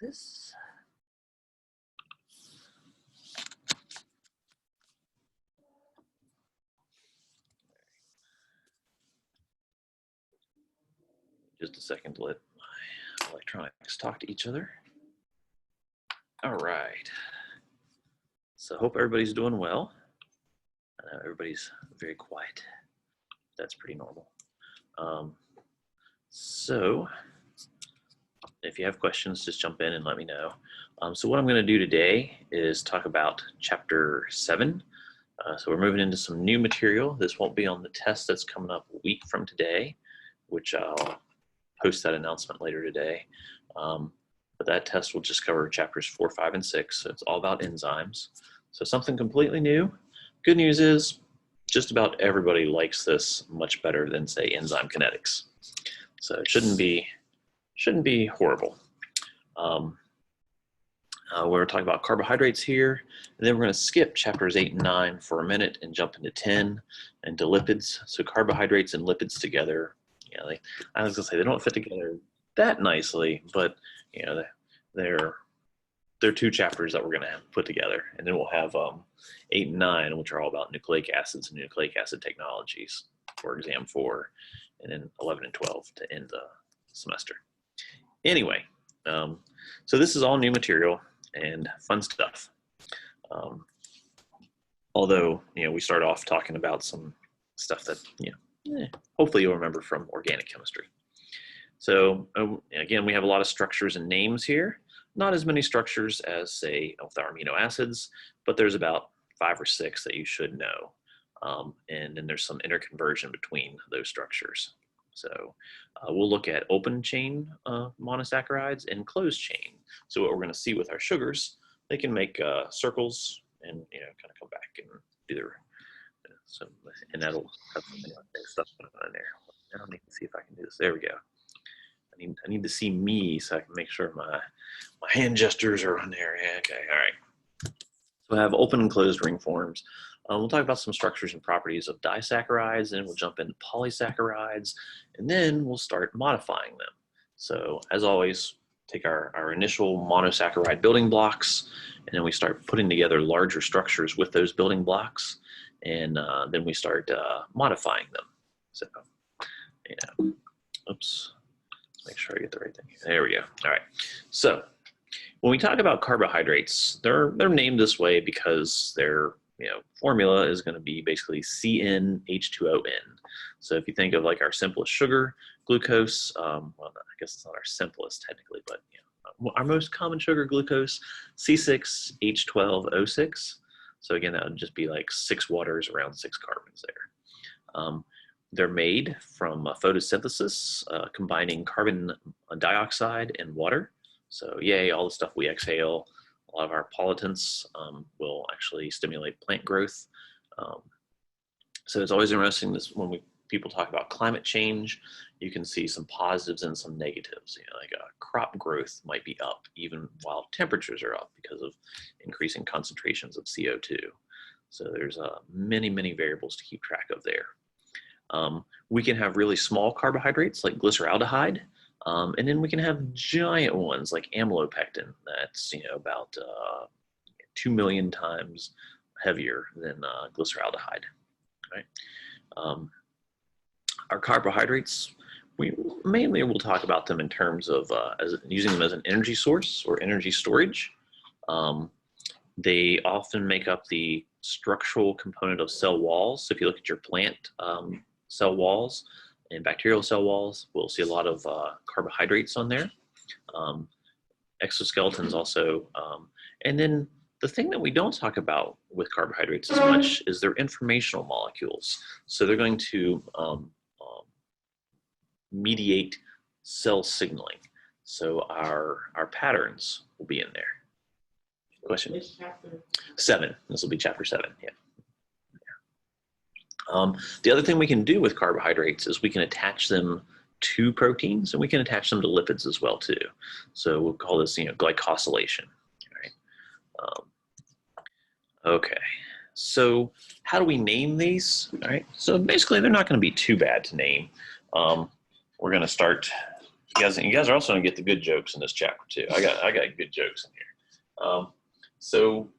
this. Just a second to let my electronics talk to each other. All right. So hope everybody's doing well. I know everybody's very quiet. That's pretty normal. So if you have questions, just jump in and let me know. So what I'm going to do today is talk about chapter 7. So we're moving into some new material. This won't be on the test that's coming up a week from today, which I'll post that announcement later today. But that test will just cover chapters 4, 5, and 6. So it's all about enzymes. So something completely new. Good news is just about everybody likes this much better than, say, enzyme kinetics. So it shouldn't be horrible. We're talking about carbohydrates here, and then we're going to skip chapters 8 and 9 for a minute and jump into 10 and to lipids. So carbohydrates and lipids together, you know, I was going to say they don't fit together that nicely, but you know, they're two chapters that we're going to have to put together, and then we'll have 8 and 9, which are all about nucleic acids and nucleic acid technologies for exam 4, and then 11 and 12 to end the semester. Anyway, so this is all new material and fun stuff. Although, you know, we start off talking about some stuff that, you know, hopefully you'll remember from organic chemistry. So again, we have a lot of structures and names here. Not as many structures as, say, with our amino acids, but there's about 5 or 6 that you should know. And then there's some interconversion between those structures. So we'll look at open chain monosaccharides and closed chain. So what we're going to see with our sugars, they can make circles and, you know, kind of come back and do their, and that'll have something like that stuff on there. I don't need to see if I can do this. There we go. I need to see me so I can make sure my hand gestures are on there. Yeah, okay, all right. So I have open and closed ring forms. We'll talk about some structures and properties of disaccharides, and we'll jump into polysaccharides, and then we'll start modifying them. So as always, take our initial monosaccharide building blocks, and then we start putting together larger structures with those building blocks, and then we start modifying them. So, you know, oops. Make sure I get the right thing. There we go. All right. So when we talk about carbohydrates, they're named this way because their formula is going to be basically CnH2ON. So if you think of like our simplest sugar, glucose, well, I guess it's not our simplest technically, but our most common sugar, glucose, C6H12O6. So again, that would just be like 6 waters around 6 carbons there. They're made from photosynthesis, combining carbon dioxide and water. So yay, all the stuff we exhale, a lot of our pollutants will actually stimulate plant growth. So it's always interesting this when people talk about climate change, you can see some positives and some negatives. Like crop growth might be up even while temperatures are up because of increasing concentrations of CO2. So there's many, many variables to keep track of there. We can have really small carbohydrates like glyceraldehyde, and then we can have giant ones like amylopectin that's about 2 million times heavier than glyceraldehyde. Right? Our carbohydrates, we mainly will talk about them in terms of using them as an energy source or energy storage. They often make up the structural component of cell walls. So if you look at your plant cell walls and bacterial cell walls, we'll see a lot of carbohydrates on there. Exoskeletons also. And then the thing that we don't talk about with carbohydrates as much is their informational molecules. So they're going to mediate cell signaling. So our patterns will be in there. Question? 7. This will be chapter 7. Yeah. The other thing we can do with carbohydrates is we can attach them to proteins, and we can attach them to lipids as well too. So we'll call this glycosylation. Right? Okay. So how do we name these? All right. So basically, they're not going to be too bad to name. We're going to start You guys are also gonna get the good jokes in this chapter too. I got good jokes in here. So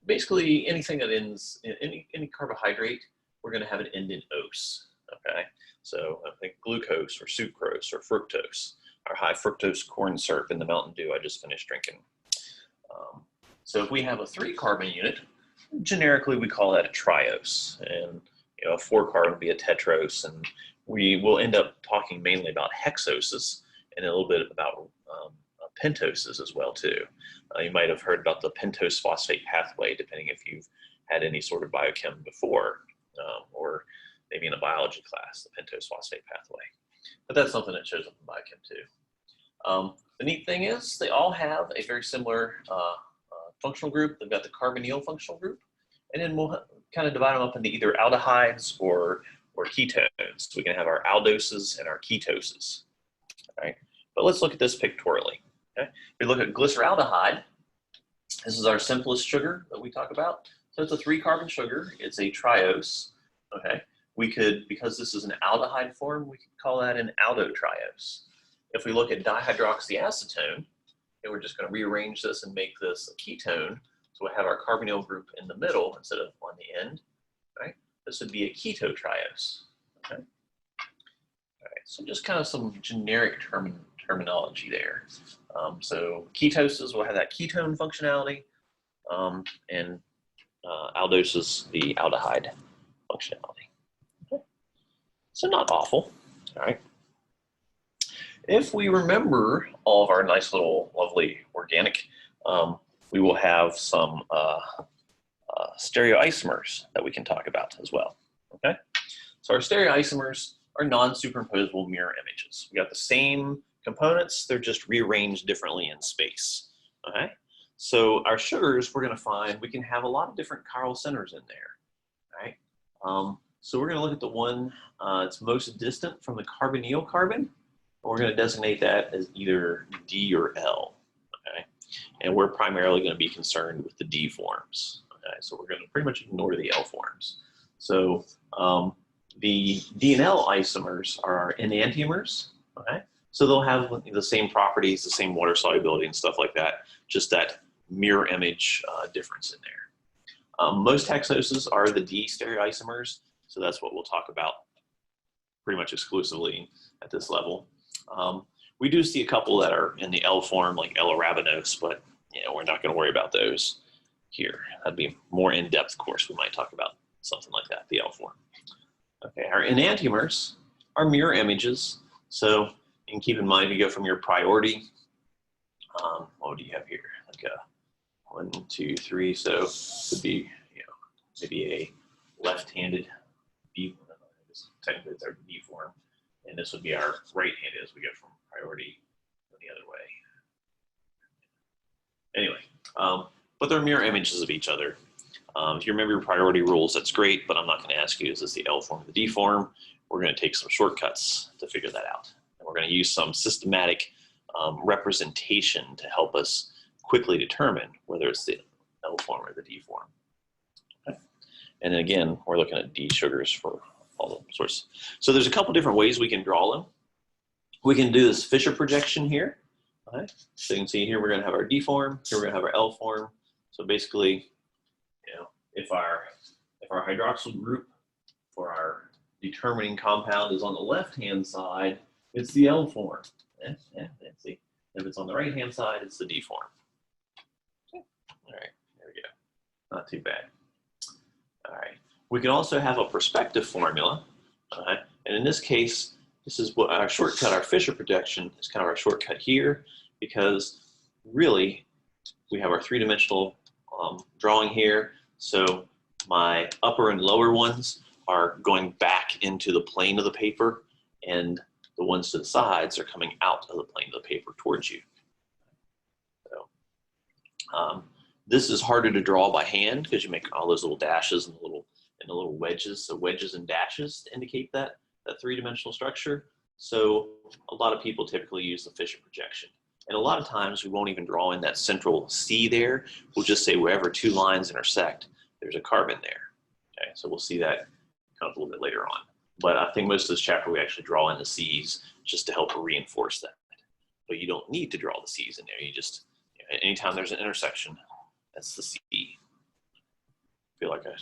basically, anything that ends in any carbohydrate, we're gonna have it end in ose. Okay, so I think glucose or sucrose or fructose, our high fructose corn syrup in the Mountain Dew I just finished drinking. So if we have a 3-carbon unit, generically we call that a triose, and a 4-carbon would be a tetrose, and we will end up talking mainly about hexoses and a little bit about pentoses as well too. You might have heard about the pentose phosphate pathway, depending if you've had any sort of biochem before, or maybe in a biology class, the pentose phosphate pathway. But that's something that shows up in biochem too. The neat thing is they all have a very similar functional group. They've got the carbonyl functional group, and then we'll kind of divide them up into either aldehydes or ketones. We can have our aldoses and our ketoses. All right, but let's look at this pictorially. Okay, if we look at glyceraldehyde, this is our simplest sugar that we talk about. So it's a 3-carbon sugar. It's a triose. Okay, we could, because this is an aldehyde form, we could call that an aldotriose. If we look at dihydroxyacetone, and we're just going to rearrange this and make this a ketone. So we'll have our carbonyl group in the middle instead of on the end. Right? This would be a ketotriose. Okay. All right. So just kind of some generic terminology there. So ketoses will have that ketone functionality, and aldoses the aldehyde functionality. Okay. So not awful. All right. If we remember all of our nice little lovely organic, we will have some stereoisomers that we can talk about as well. Okay, so our stereoisomers are non-superimposable mirror images. We got the same components, they're just rearranged differently in space. Okay, so our sugars, we're going to find we can have a lot of different chiral centers in there. Right, so we're going to look at the one that's most distant from the carbonyl carbon. We're going to designate that as either D or L, okay? And we're primarily going to be concerned with the D forms, okay? So we're going to pretty much ignore the L forms. So the D and L isomers are our enantiomers, okay? So they'll have the same properties, the same water solubility and stuff like that, just that mirror image difference in there. Most hexoses are the D stereoisomers, so that's what we'll talk about pretty much exclusively at this level. We do see a couple that are in the L form, like L-arabinose, but we're not going to worry about those here. That'd be more in-depth course. We might talk about something like that, the L form. Okay, our enantiomers are mirror images. So you can keep in mind, if you go from your priority, what do you have here? Like a 1, 2, 3. So it could be, maybe a left-handed B. Technically, it's our B form. And this would be our right-handed as we go from priority the other way. Anyway, but they're mirror images of each other. If you remember your priority rules, that's great, but I'm not going to ask you, is this the L form or the D form? We're going to take some shortcuts to figure that out. And we're going to use some systematic representation to help us quickly determine whether it's the L form or the D form. Okay. And then again, we're looking at D sugars for all the sorts. So there's a couple different ways we can draw them. We can do this Fisher projection here. Okay. So you can see here we're going to have our D form, here we're going to have our L form. So basically, if our hydroxyl group for our determining compound is on the left-hand side, it's the L form. See. If it's on the right-hand side, it's the D form. Okay. All right, there we go. Not too bad. All right. We can also have a perspective formula, and in this case, this is what our shortcut, our Fisher projection is kind of our shortcut here, because really we have our 3-dimensional drawing here. So my upper and lower ones are going back into the plane of the paper, and the ones to the sides are coming out of the plane of the paper towards you. So this is harder to draw by hand because you make all those little dashes and the little wedges. So wedges and dashes to indicate that 3-dimensional structure. So a lot of people typically use the Fisher projection. And a lot of times we won't even draw in that central C there. We'll just say wherever 2 lines intersect, there's a carbon there. Okay, so we'll see that come up a little bit later on. But I think most of this chapter we actually draw in the C's just to help reinforce that. but you don't need to draw the C's in there. You just, anytime there's an intersection, that's the C. I feel like never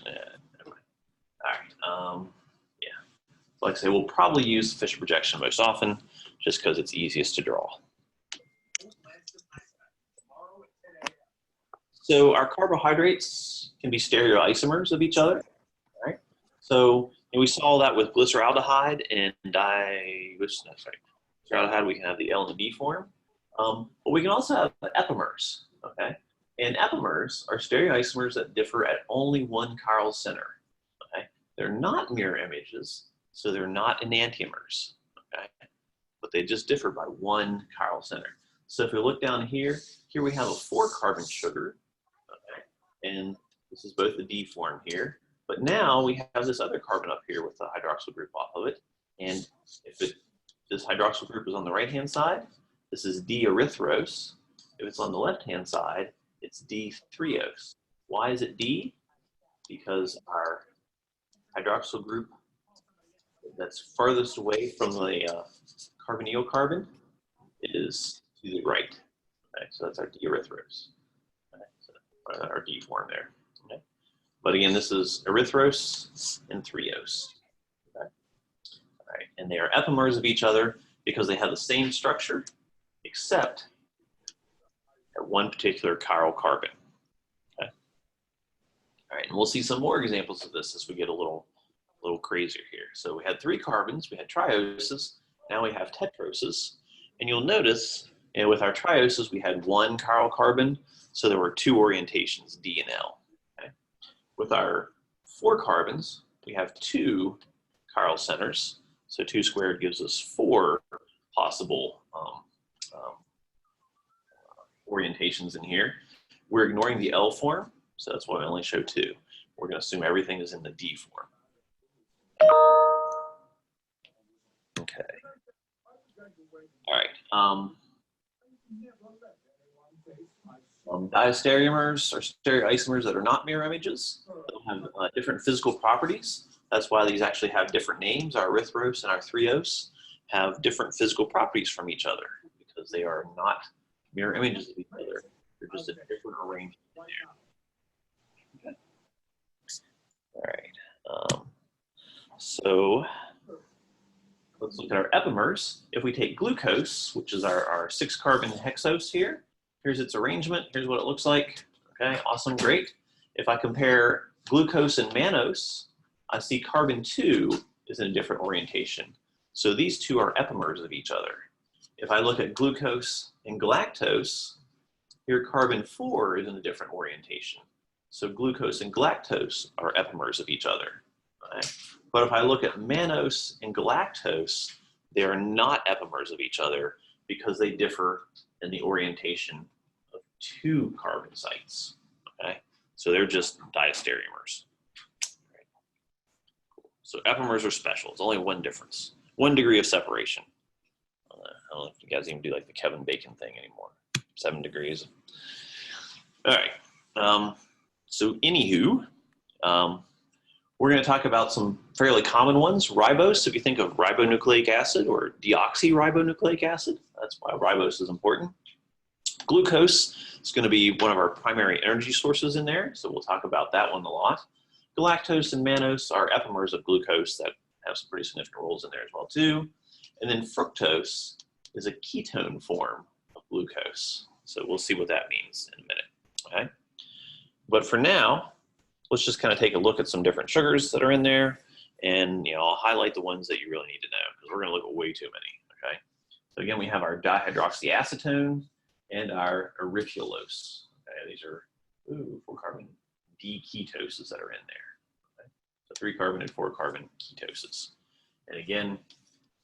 mind. All right, yeah. Like I say, we'll probably use Fisher projection most often, just because it's easiest to draw. So our carbohydrates can be stereoisomers of each other, right? So we saw that with glyceraldehyde and glyceraldehyde, we can have the L and the B form. But we can also have epimers, okay? And epimers are stereoisomers that differ at only one chiral center, okay? They're not mirror images, so they're not enantiomers, okay? But they just differ by one chiral center. So if we look down here we have a 4-carbon sugar, okay? And this is both the D form here. But now we have this other carbon up here with the hydroxyl group off of it. And if this hydroxyl group is on the right-hand side, this is D-erythrose. If it's on the left-hand side, it's D-threose. Why is it D? Because our hydroxyl group that's farthest away from the carbonyl carbon is to the right. Okay, so that's our D-erythrose. Okay, so our D form there. Okay. But again, this is erythrose and threose. Okay. All right, and they are epimers of each other because they have the same structure, except at one particular chiral carbon. Okay. All right, and we'll see some more examples of this as we get a little crazier here. So we had 3 carbons, we had trioses, now we have tetroses, and you'll notice, with our trioses, we had 1 chiral carbon, so there were 2 orientations, D and L. Okay. With our 4 carbons, we have 2 chiral centers, so 2 squared gives us 4 possible orientations in here. We're ignoring the L form, so that's why I only show 2. We're going to assume everything is in the D form. Okay. All right. Diastereomers are stereoisomers that are not mirror images. They'll have different physical properties. That's why these actually have different names. Our erythrose and our threose have different physical properties from each other because they are not mirror images of each other. They're just a different arrangement there. Okay. All right. So let's look at our epimers. If we take glucose, which is our 6-carbon hexose here, here's its arrangement. Here's what it looks like. Okay, awesome, great. If I compare glucose and mannose, I see carbon 2 is in a different orientation. So these 2 are epimers of each other. If I look at glucose and galactose, here carbon 4 is in a different orientation. So glucose and galactose are epimers of each other. Right? But if I look at mannose and galactose, they are not epimers of each other because they differ in the orientation of 2 carbon sites. Okay? So they're just diastereomers. Right. Cool. So epimers are special. It's only one difference, 1 degree of separation. I don't know if you guys even do like the Kevin Bacon thing anymore. 7 degrees. All right. So anywho, we're going to talk about some fairly common ones. Ribose, if you think of ribonucleic acid or deoxyribonucleic acid, that's why ribose is important. Glucose is going to be one of our primary energy sources in there, so we'll talk about that one a lot. Galactose and mannose are epimers of glucose that have some pretty significant roles in there as well too. And then fructose is a ketone form of glucose. So we'll see what that means in a minute, okay? But for now, let's just kind of take a look at some different sugars that are in there, and I'll highlight the ones that you really need to know because we're going to look at way too many. Okay, so again, we have our dihydroxyacetone and our erythulose. Okay, these are 4-carbon D ketoses that are in there. Okay? So 3-carbon and 4-carbon ketoses. And again,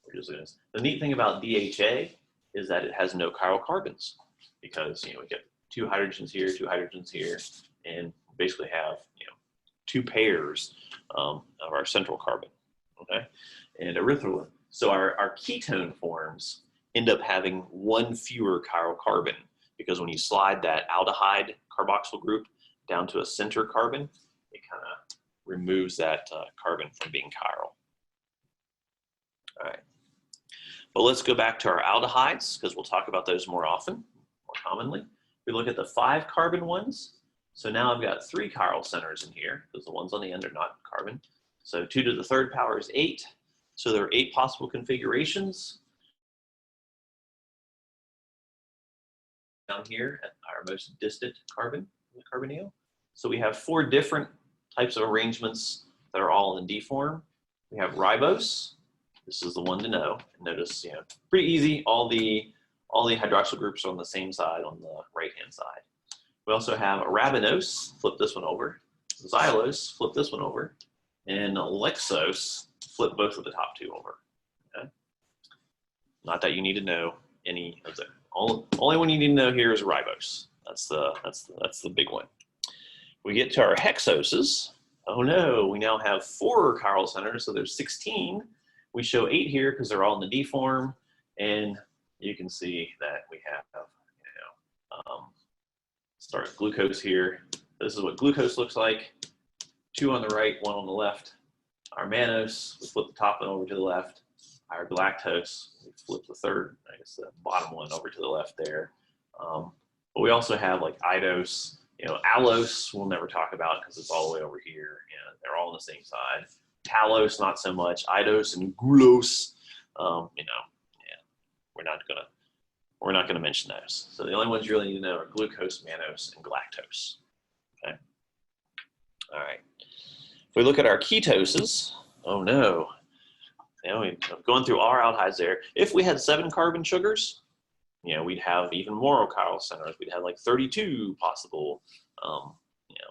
we're just looking at this. The neat thing about DHA is that it has no chiral carbons because we get 2 hydrogens here, 2 hydrogens here, and basically have 2 pairs of our central carbon, okay? And erythrolyte. So our ketone forms end up having 1 fewer chiral carbon because when you slide that aldehyde carboxyl group down to a center carbon, it kind of removes that carbon from being chiral. All right. But let's go back to our aldehydes because we'll talk about those more often, more commonly. We look at the 5 carbon ones. So now I've got 3 chiral centers in here because the ones on the end are not carbon. So 2 to the 3rd power is 8. So there are 8 possible configurations. Down here at our most distant carbon, the carbonyl. So we have 4 different types of arrangements that are all in D form. We have ribose. This is the one to know. Notice, pretty easy. All the hydroxyl groups are on the same side, on the right-hand side. We also have arabinose. Flip this one over. Xylose. Flip this one over. And lexose. Flip both of the top 2 over. Okay? Not that you need to know any of them. Only one you need to know here is ribose. That's the big one. We get to our hexoses. Oh no, we now have 4 chiral centers, so there's 16. We show 8 here because they're all in the D form, and you can see that we have, start glucose here. This is what glucose looks like. 2 on the right, 1 on the left. Our mannose, we flip the top one over to the left. Our galactose, we flip the 3rd, I guess the bottom one over to the left there. But we also have like idose, allose we'll never talk about because it's all the way over here and they're all on the same side. Talose, not so much. Idose and gulose, we're not gonna mention those. So the only ones you really need to know are glucose, mannose, and galactose. Okay. All right. If we look at our ketoses, oh no. We've gone through our aldehydes there. If we had 7 carbon sugars, we'd have even more chiral centers. We'd have like 32 possible,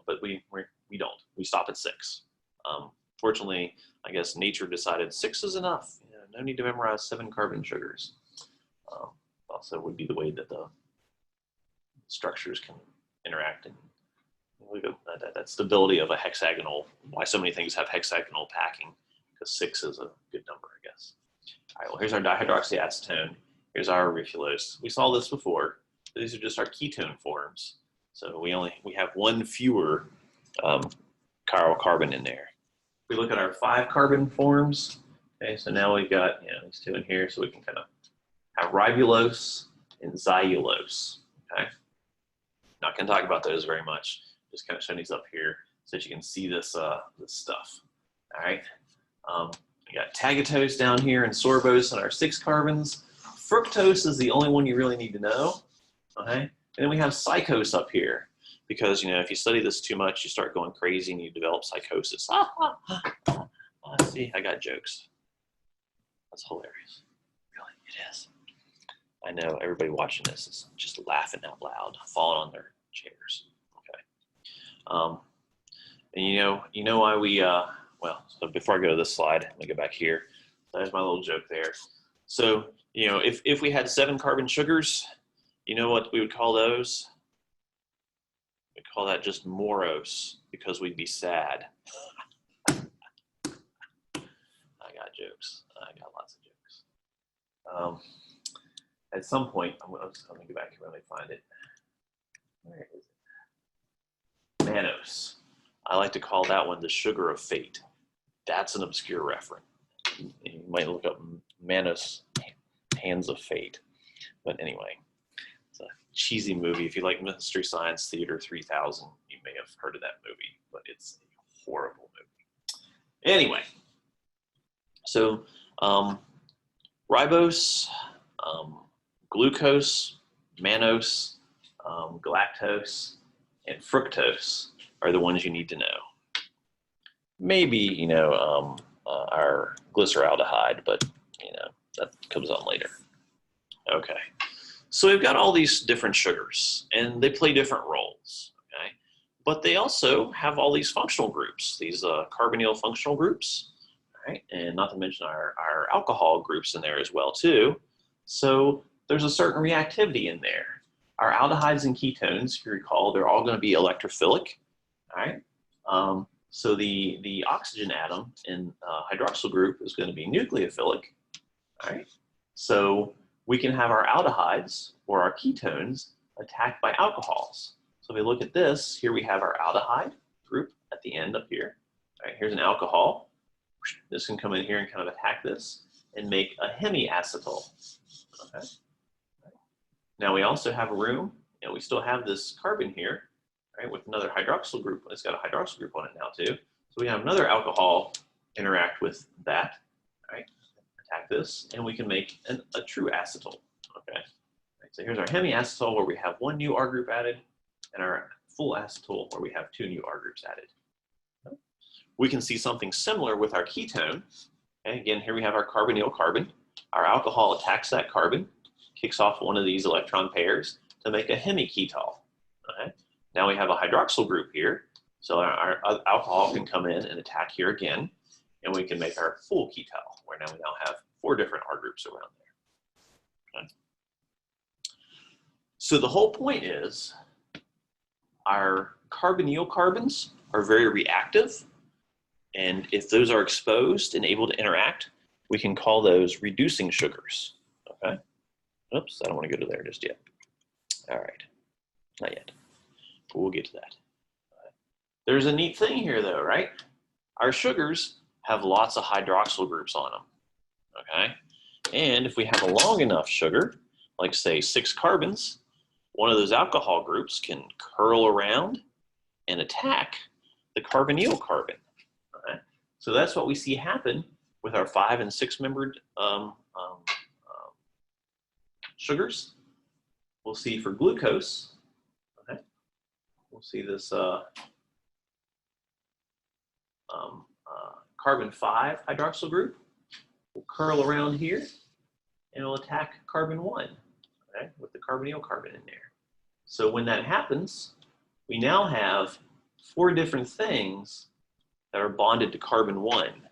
but we don't. We stop at 6. Fortunately, I guess nature decided 6 is enough. No need to memorize 7 carbon sugars. Also would be the way that the structures can interact and that stability of a hexagonal, why so many things have hexagonal packing. 6 is a good number, I guess. All right, well, here's our dihydroxyacetone. Here's our aurifulose. We saw this before. These are just our ketone forms. So we have 1 fewer chiral carbon in there. If we look at our 5 carbon forms, okay, so now we've got these 2 in here, so we can kind of have ribulose and xylulose. Okay, not going to talk about those very much. Just kind of showing these up here so that you can see this this stuff. All right. We got tagatose down here and sorbose on our 6 carbons. Fructose is the only one you really need to know. Okay, and then we have psychose up here because if you study this too much, you start going crazy and you develop psychosis. See, I got jokes. That's hilarious. Really, it is. I know everybody watching this is just laughing out loud, falling on their chairs. Okay, and you know why we well, so before I go to this slide, let me go back here. There's my little joke there. So, if we had 7 carbon sugars, you know what we would call those? We'd call that just morose because we'd be sad. I got jokes. I got lots of jokes. At some point, I'm going to go back here when I find it. Where is it? Mannose. I like to call that one the sugar of fate. That's an obscure reference. You might look up Mannose, Hands of Fate. But anyway, it's a cheesy movie. If you like Mystery Science Theater 3000, you may have heard of that movie, but it's a horrible movie. Anyway, so ribose, glucose, mannose, galactose, and fructose are the ones you need to know. Maybe, our glyceraldehyde, but, that comes on later. Okay, so we've got all these different sugars, and they play different roles, okay? But they also have all these functional groups, these carbonyl functional groups, all right? And not to mention our alcohol groups in there as well, too. So there's a certain reactivity in there. Our aldehydes and ketones, if you recall, they're all going to be electrophilic, all right? So the oxygen atom in hydroxyl group is going to be nucleophilic, all right? So we can have our aldehydes or our ketones attacked by alcohols. So if we look at this, here we have our aldehyde group at the end up here. All right, here's an alcohol. This can come in here and kind of attack this. and make a hemiacetal. Okay. Now we also have room, and we still have this carbon here, right, with another hydroxyl group. It's got a hydroxyl group on it now too. So we have another alcohol interact with that, right? Attack this, and we can make a true acetal. Okay. Right, so here's our hemiacetal where we have one new R group added, and our full acetal where we have two new R groups added. We can see something similar with our ketone. Okay, again, here we have our carbonyl carbon. Our alcohol attacks that carbon, kicks off one of these electron pairs to make a hemiketal. Okay? Now we have a hydroxyl group here, so our alcohol can come in and attack here again, and we can make our full ketal, where now we have 4 different R groups around there. Okay? So the whole point is our carbonyl carbons are very reactive, and if those are exposed and able to interact, we can call those reducing sugars. Okay. Oops, I don't want to go to there just yet. All right, not yet. But we'll get to that. There's a neat thing here though, right? Our sugars have lots of hydroxyl groups on them. Okay. And if we have a long enough sugar, like say 6 carbons, one of those alcohol groups can curl around and attack the carbonyl carbon. Okay? So that's what we see happen with our 5 and 6 membered sugars. We'll see for glucose. Okay? We'll see this carbon 5 hydroxyl group will curl around here and it'll attack carbon 1, okay, with the carbonyl carbon in there. So when that happens, we now have 4 different things that are bonded to carbon 1.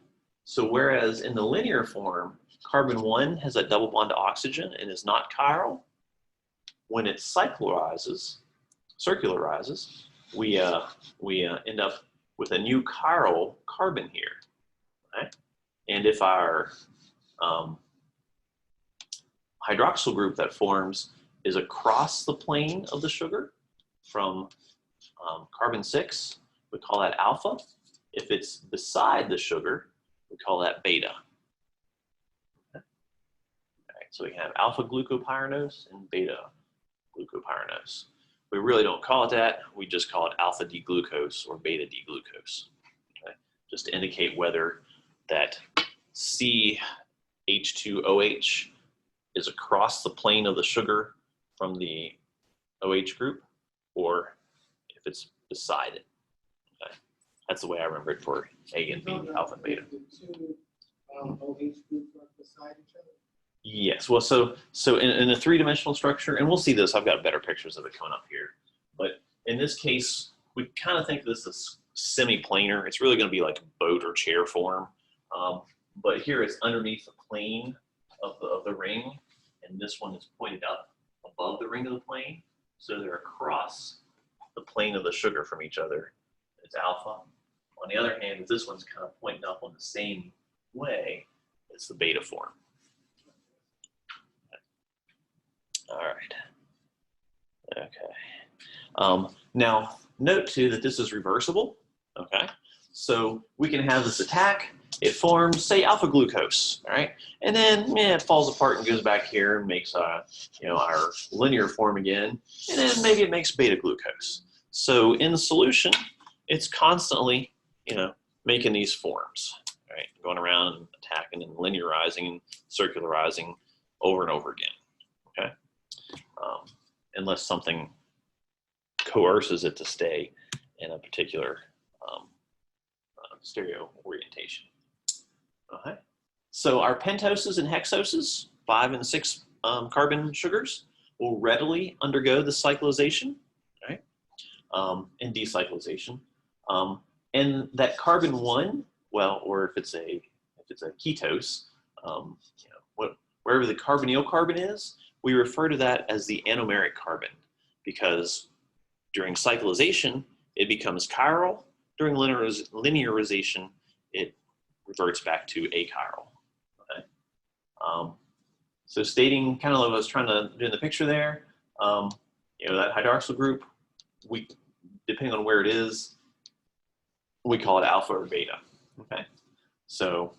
So whereas in the linear form, carbon 1 has a double bond to oxygen and is not chiral, when it circularizes, we end up with a new chiral carbon here. Okay? And if our hydroxyl group that forms is across the plane of the sugar from carbon 6, we call that alpha. If it's beside the sugar, we call that beta. Okay. All right, so we can have alpha glucopyranose and beta glucopyranose. We really don't call it that. We just call it alpha D-glucose or beta D-glucose. Okay? Just to indicate whether that CH2OH is across the plane of the sugar from the OH group, or if it's beside it. Okay? That's the way I remember it for A and B, alpha and beta. The two OH groups are beside each other? Yes, well, so in a 3-dimensional structure, and we'll see this, I've got better pictures of it coming up here, but in this case, we kind of think of this as semi-planar. It's really going to be like boat or chair form, but here it's underneath the plane of the ring, and this one is pointed up above the ring of the plane, so they're across the plane of the sugar from each other. It's alpha. On the other hand, if this one's kind of pointing up on the same way, it's the beta form. All right. Okay. Now, note too that this is reversible. Okay. So we can have this attack. It forms, say, alpha glucose. All right. And then it falls apart and goes back here and makes our linear form again. And then maybe it makes beta glucose. So in the solution, it's constantly, making these forms, right? Going around and attacking and linearizing and circularizing over and over again. Okay. Unless something coerces it to stay in a particular stereo orientation. Okay. So our pentoses and hexoses, 5 and 6 carbon sugars, will readily undergo the cyclization, right? And decyclization. And that carbon 1, well, or if it's a ketose, wherever the carbonyl carbon is, we refer to that as the anomeric carbon, because during cyclization, it becomes chiral. During linearization, it reverts back to achiral. Okay? So stating kind of what I was trying to do in the picture there, that hydroxyl group, depending on where it is, we call it alpha or beta. Okay? So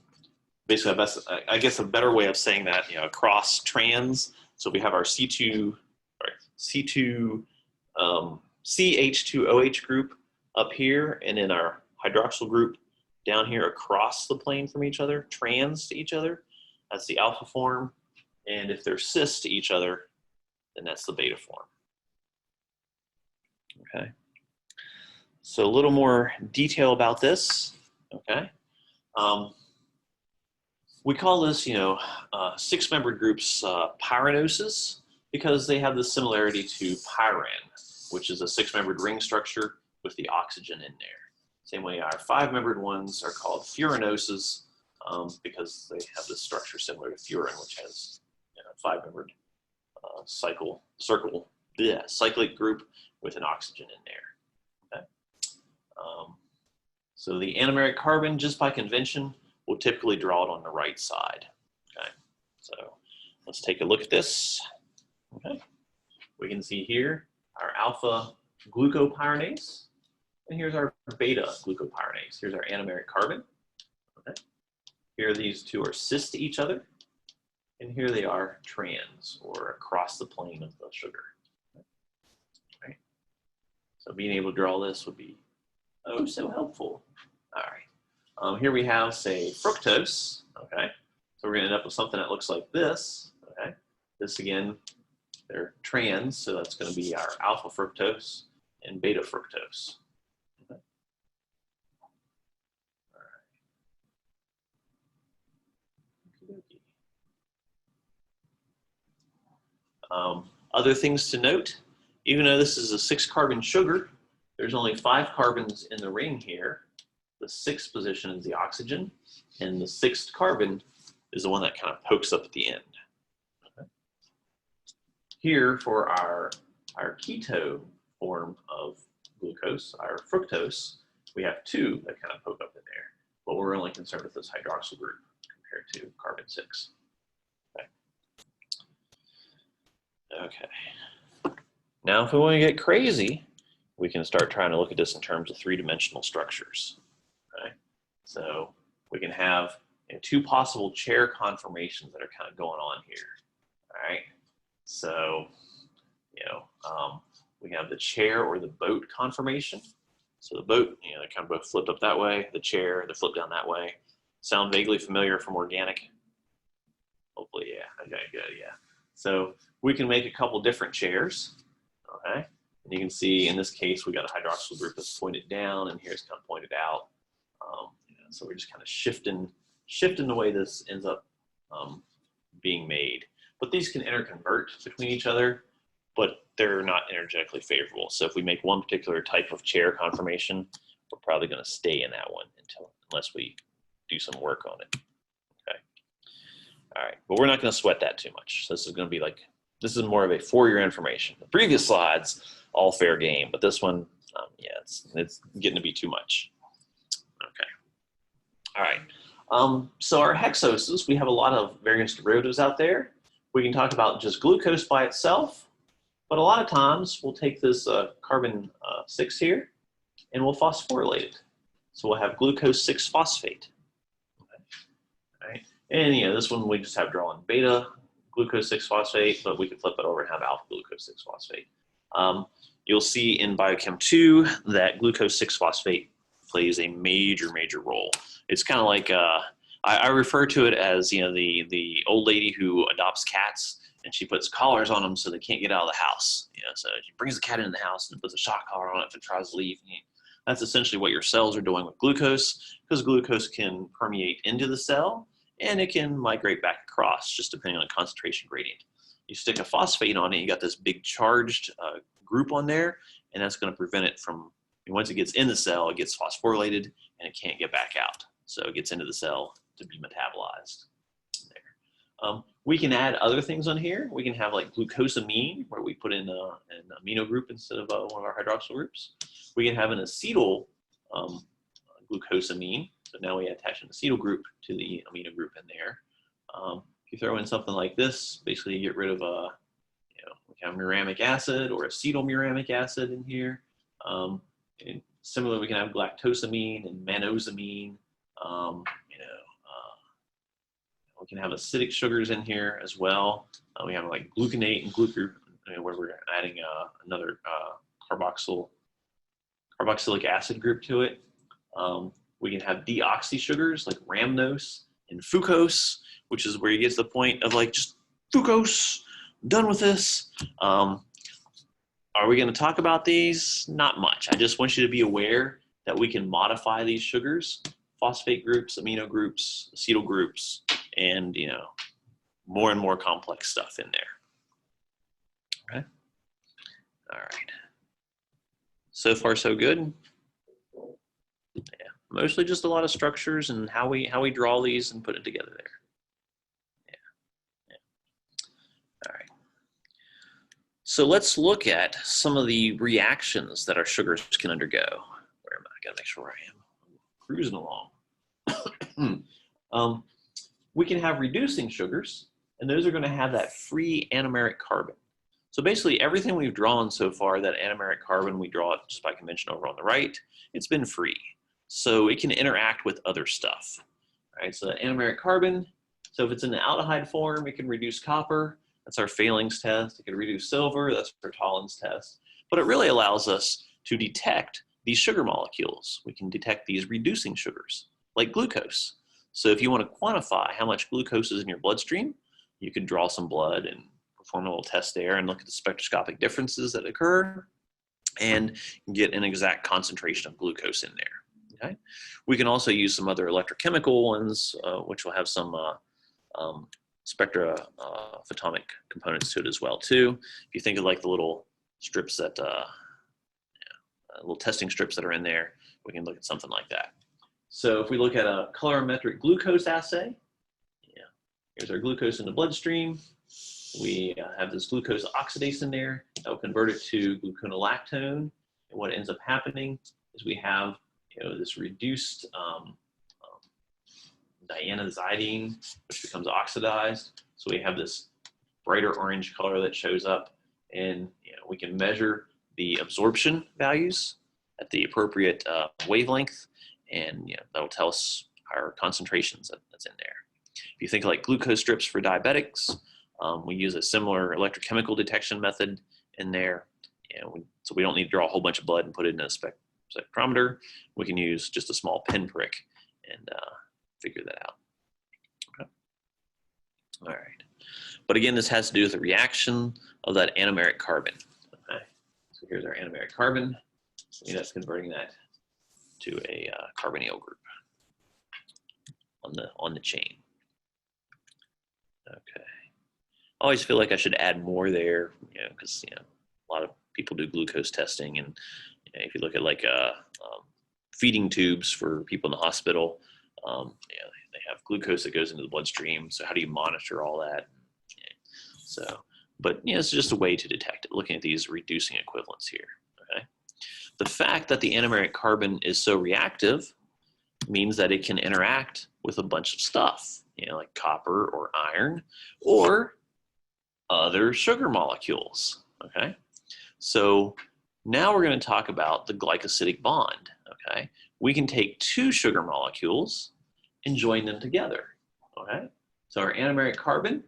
basically, I guess a better way of saying that, across trans. So we have our C2 CH2OH group up here, and then our hydroxyl group down here across the plane from each other, trans to each other. That's the alpha form. And if they're cis to each other, then that's the beta form. Okay. So a little more detail about this. Okay. We call this, six-membered groups pyranoses because they have the similarity to pyran, which is a six-membered ring structure with the oxygen in there. Same way our five-membered ones are called furanoses because they have this structure similar to furan, which has five-membered cyclic group with an oxygen in there. Okay. So the anomeric carbon, just by convention, we'll typically draw it on the right side. Okay, so let's take a look at this. Okay, we can see here our alpha glucopyranase, and here's our beta glucopyranase. Here's our anomeric carbon. Okay, here these two are cis to each other, and here they are trans, or across the plane of the sugar. Okay. Right. So being able to draw this would be oh so helpful. All right. Here we have, say, fructose, okay? So we're gonna end up with something that looks like this, okay? This, again, they're trans, so that's gonna be our alpha fructose and beta fructose. Okay. All right. Other things to note, even though this is a 6-carbon sugar, there's only 5 carbons in the ring here. The 6th position is the oxygen, and the 6th carbon is the one that kind of pokes up at the end. Okay. Here for our keto form of glucose, our fructose, we have 2 that kind of poke up in there, but we're only concerned with this hydroxyl group compared to carbon 6. Okay. Okay. Now, if we want to get crazy, we can start trying to look at this in terms of 3-dimensional structures. Okay. So we can have 2 possible chair conformations that are kind of going on here. All right. So, we have the chair or the boat conformation. So the boat, they kind of both flipped up that way. The chair, they flip down that way. Sound vaguely familiar from organic? Hopefully, yeah. Okay, good, yeah. So we can make a couple different chairs. Okay. And you can see in this case, we got a hydroxyl group that's pointed down, and here's kind of pointed out. So we're just kind of shifting the way this ends up being made. But these can interconvert between each other, but they're not energetically favorable. So if we make one particular type of chair conformation, we're probably going to stay in that one unless we do some work on it. Okay. All right, but we're not going to sweat that too much. So this is going to be this is more of a for your information. The previous slides, all fair game, but this one, yeah, it's getting to be too much. Okay. All right. So our hexoses, we have a lot of various derivatives out there. We can talk about just glucose by itself, but a lot of times we'll take this carbon 6 here and we'll phosphorylate it. So we'll have glucose 6-phosphate. Okay. All right. And this one we just have drawn beta glucose 6-phosphate, but we can flip it over and have alpha glucose 6-phosphate. You'll see in Biochem 2 that glucose 6-phosphate plays a major role. It's kind of like I refer to it as the old lady who adopts cats and she puts collars on them so they can't get out of the house. So she brings the cat into the house and puts a shock collar on it if it tries to leave. That's essentially what your cells are doing with glucose, because glucose can permeate into the cell and it can migrate back across, just depending on the concentration gradient. You stick a phosphate on it, you got this big charged group on there, and that's going to prevent it from, once it gets in the cell, it gets phosphorylated and it can't get back out. So it gets into the cell to be metabolized. There. We can add other things on here. We can have like glucosamine, where we put in an amino group instead of one of our hydroxyl groups. We can have an acetyl glucosamine. So now we attach an acetyl group to the amino group in there. If you throw in something like this, basically you get rid of we have muramic acid or acetylmuramic acid in here. And similarly, we can have galactosamine and manosamine. We can have acidic sugars in here as well. We have like gluconate and where we're adding another carboxylic acid group to it. We can have deoxy sugars like rhamnose and fucose, which is where you get to the point of like just fucose, I'm done with this. Are we going to talk about these? Not much. I just want you to be aware that we can modify these sugars, phosphate groups, amino groups, acetyl groups, and more and more complex stuff in there. Okay. All right. So far, so good. Yeah. Mostly just a lot of structures and how we draw these and put it together there. All right. So let's look at some of the reactions that our sugars can undergo. Where am I? I gotta make sure I am cruising along. We can have reducing sugars, and those are going to have that free anomeric carbon. So basically everything we've drawn so far, that anomeric carbon, we draw it just by convention over on the right, it's been free. So it can interact with other stuff. All right, so that anomeric carbon, so if it's in the aldehyde form, it can reduce copper. That's our Fehling's test. It can reduce silver. That's our Tollens test. But it really allows us to detect these sugar molecules. We can detect these reducing sugars, like glucose. So if you want to quantify how much glucose is in your bloodstream, you could draw some blood and perform a little test there and look at the spectroscopic differences that occur and get an exact concentration of glucose in there. Okay? We can also use some other electrochemical ones, which will have some spectra photomic components to it as well too. If you think of like the little strips that, little testing strips that are in there, we can look at something like that. So if we look at a colorimetric glucose assay, here's our glucose in the bloodstream. We have this glucose oxidase in there that will convert it to gluconolactone. And what ends up happening is we have this reduced dianazidine, which becomes oxidized. So we have this brighter orange color that shows up, and we can measure the absorption values at the appropriate wavelength, and that'll tell us our concentrations that's in there. If you think like glucose strips for diabetics, we use a similar electrochemical detection method in there. So we don't need to draw a whole bunch of blood and put it in a spectrometer. We can use just a small pinprick and figure that out. Okay. All right. But again, this has to do with the reaction of that anomeric carbon. Okay. So here's our anomeric carbon. That's converting that to a carbonyl group on the chain. Okay. I always feel like I should add more there, because a lot of people do glucose testing, and if you look at like feeding tubes for people in the hospital, they have glucose that goes into the bloodstream. So how do you monitor all that? But it's just a way to detect it, looking at these reducing equivalents here. Okay. The fact that the anomeric carbon is so reactive means that it can interact with a bunch of stuff, like copper or iron or other sugar molecules. Okay. So now we're going to talk about the glycosidic bond. Okay. We can take two sugar molecules and join them together. Okay. So our anomeric carbon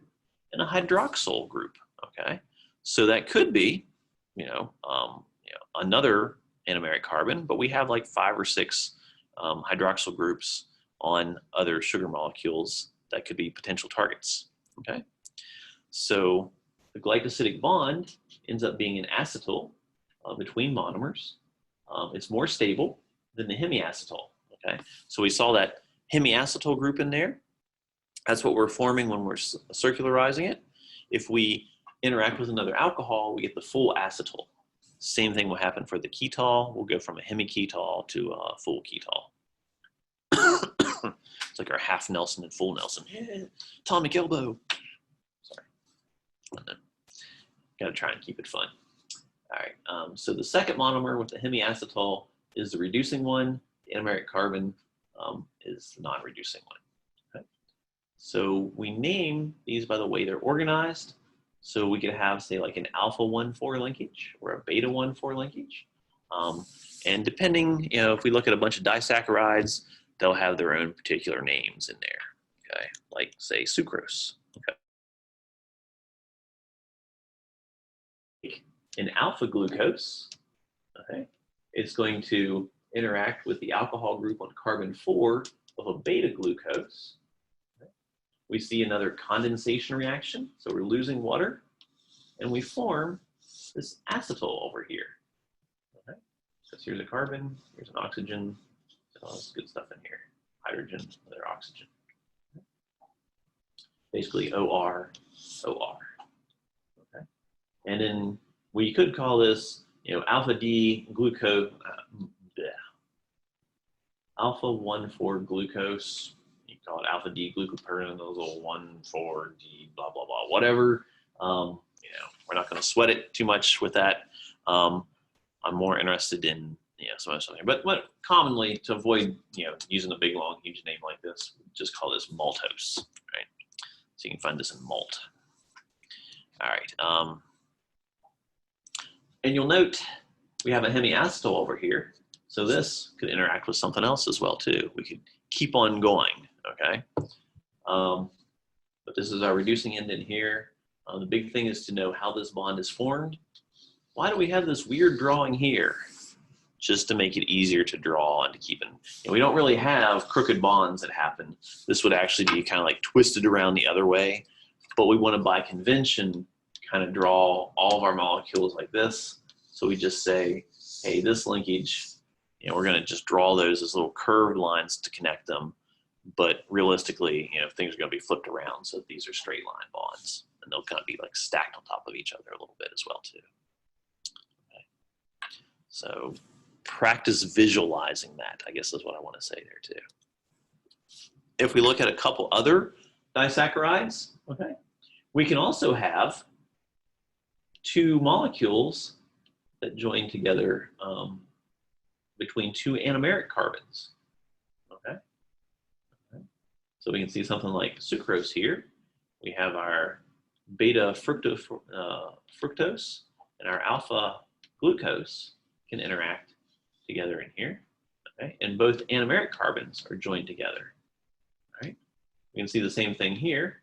and a hydroxyl group. Okay. So that could be, another anomeric carbon, but we have like 5 or 6 hydroxyl groups on other sugar molecules that could be potential targets. Okay. So the glycosidic bond ends up being an acetyl between monomers. It's more stable than the hemiacetal. Okay. So we saw that hemiacetal group in there. That's what we're forming when we're circularizing it. If we interact with another alcohol, we get the full acetal. Same thing will happen for the ketol. We'll go from a hemiketol to a full ketol. It's like our half Nelson and full Nelson. Yeah, atomic elbow. Sorry. Got to try and keep it fun. All right. So the second monomer with the hemiacetal is the reducing one. The anomeric carbon is the non-reducing one. Okay. So we name these by the way they're organized. So we could have, say, like an alpha 1,4 linkage or a beta 1,4 linkage. And depending, if we look at a bunch of disaccharides, they'll have their own particular names in there. Okay, like say sucrose. Okay. In alpha glucose, okay, it's going to interact with the alcohol group on carbon 4 of a beta glucose. Okay. We see another condensation reaction, so we're losing water, and we form this acetal over here. Okay. So here's a carbon, here's an oxygen, all this good stuff in here. Hydrogen, another oxygen. Basically OR, OR. Okay. And then we could call this, alpha D glucose, alpha 1,4 glucose. You can call it alpha D glucopyranose 1,4-D, blah blah blah, whatever. We're not going to sweat it too much with that. I'm more interested in something. But what commonly, to avoid using a big long huge name like this, just call this maltose, right? So you can find this in malt. All right. And you'll note we have a hemiacetal over here. So this could interact with something else as well too. We could keep on going, okay? But this is our reducing end in here. The big thing is to know how this bond is formed. Why do we have this weird drawing here? Just to make it easier to draw and to keep in. We don't really have crooked bonds that happen. This would actually be kind of like twisted around the other way, but we want to, by convention, kind of draw all of our molecules like this. So we just say, hey, this linkage, we're going to just draw those as little curved lines to connect them. But realistically, things are going to be flipped around. So these are straight line bonds, and they'll kind of be like stacked on top of each other a little bit as well too. Okay. So practice visualizing that, I guess is what I want to say there too. If we look at a couple other disaccharides, okay, we can also have two molecules that join together between two anomeric carbons. Okay. So we can see something like sucrose here. We have our beta fructose and our alpha glucose can interact together in here. Okay. And both anomeric carbons are joined together. All right. We can see the same thing here.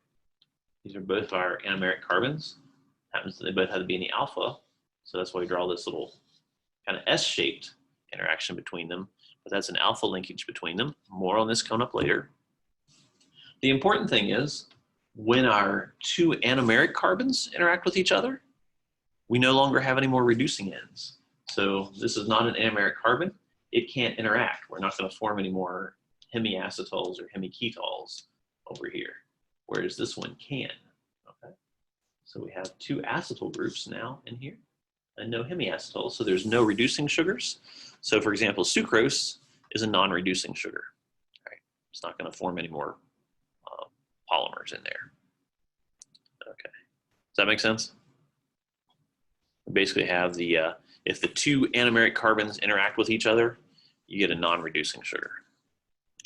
These are both our anomeric carbons. Happens that they both have to be in the alpha. So that's why we draw this little kind of S-shaped interaction between them. But that's an alpha linkage between them. More on this coming up later. The important thing is when our two anomeric carbons interact with each other, we no longer have any more reducing ends. So this is not an anomeric carbon. It can't interact. We're not going to form any more hemiacetals or hemiketols over here, whereas this one can. Okay. So we have two acetal groups now in here and no hemiacetals. So there's no reducing sugars. So for example, sucrose is a non-reducing sugar. Right? It's not going to form any more polymers in there. Okay. Does that make sense? We basically have the, if the two anomeric carbons interact with each other, you get a non-reducing sugar.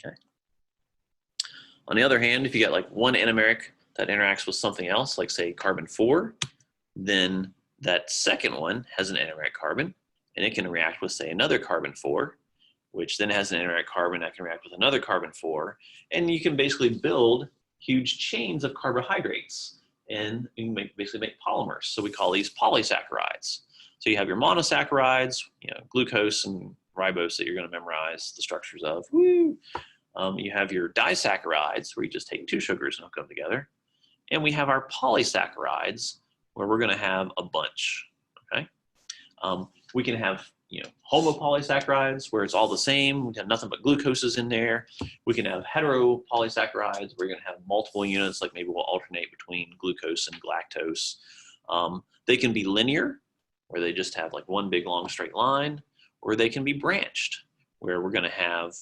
Okay. On the other hand, if you got like one anomeric that interacts with something else, like say carbon 4, then that second one has an anomeric carbon, and it can react with say another carbon 4, which then has an anomeric carbon that can react with another carbon 4, and you can basically build huge chains of carbohydrates, and you can basically make polymers. So we call these polysaccharides. So you have your monosaccharides, glucose and ribose that you're going to memorize the structures of. Woo! You have your disaccharides, where you just take two sugars and hook them together. And we have our polysaccharides, where we're going to have a bunch. Okay, we can have homopolysaccharides, where it's all the same. We have nothing but glucoses in there. We can have heteropolysaccharides, where you're going to have multiple units, like maybe we'll alternate between glucose and galactose. They can be linear, where they just have like one big long straight line, or they can be branched, where we're going to have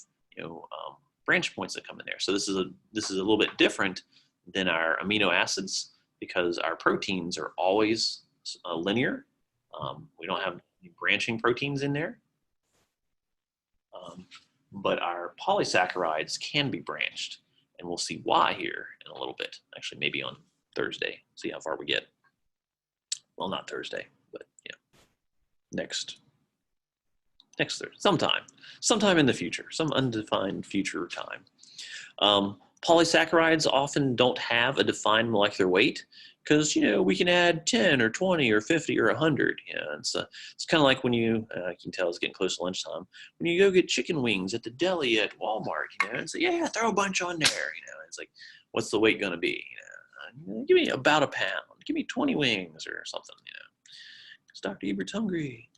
branch points that come in there. So this is a little bit different than our amino acids, because our proteins are always linear. We don't have branching proteins in there, but our polysaccharides can be branched, and we'll see why here in a little bit. Actually, maybe on Thursday, see how far we get. Well, not Thursday, but next Thursday, sometime in the future, some undefined future time. Polysaccharides often don't have a defined molecular weight because, we can add 10 or 20 or 50 or 100. It's kind of like when you can tell it's getting close to lunchtime, when you go get chicken wings at the deli at Walmart, and say, yeah, throw a bunch on there. It's like, what's the weight going to be? Give me about a pound. Give me 20 wings or something, because Dr. Ebert's hungry.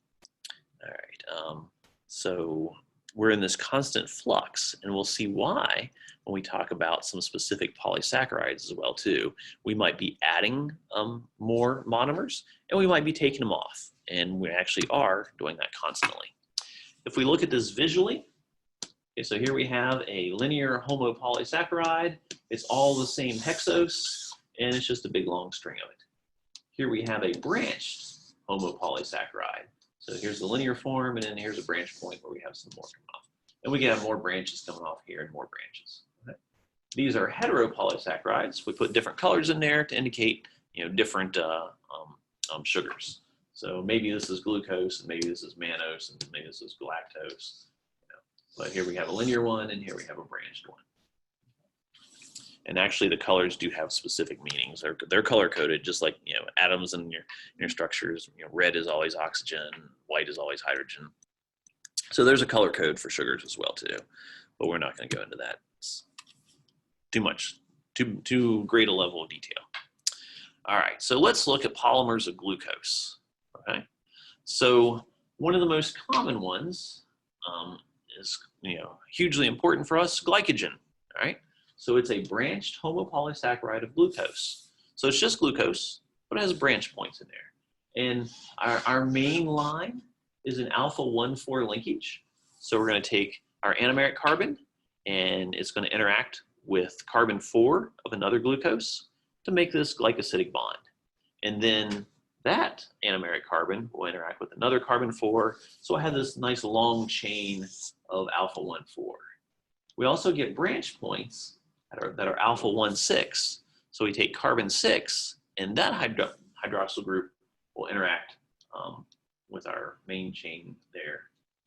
All right. So we're in this constant flux, and we'll see why when we talk about some specific polysaccharides as well too. We might be adding more monomers, and we might be taking them off, and we actually are doing that constantly. If we look at this visually, okay, so here we have a linear homopolysaccharide. It's all the same hexose, and it's just a big long string of it. Here we have a branched homopolysaccharide. So here's the linear form, and then here's a branch point where we have some more coming off. And we can have more branches coming off here and more branches. Okay. These are heteropolysaccharides. We put different colors in there to indicate, different sugars. So maybe this is glucose, and maybe this is mannose, and maybe this is galactose. But here we have a linear one, and here we have a branched one. And actually, the colors do have specific meanings. They're color coded, just like atoms in your structures. Red is always oxygen, white is always hydrogen. So there's a color code for sugars as well too, but we're not going to go into that. It's too much, too great a level of detail. All right, so let's look at polymers of glucose. Okay, so one of the most common ones is hugely important for us, glycogen. All right. So it's a branched homopolysaccharide of glucose. So it's just glucose, but it has branch points in there. And our main line is an alpha 1,4 linkage. So we're going to take our anomeric carbon, and it's going to interact with carbon 4 of another glucose to make this glycosidic bond. And then that anomeric carbon will interact with another carbon 4. So I have this nice long chain of alpha 1,4. We also get branch points that are alpha 1,6. So we take carbon 6, and that hydroxyl group will interact with our main chain there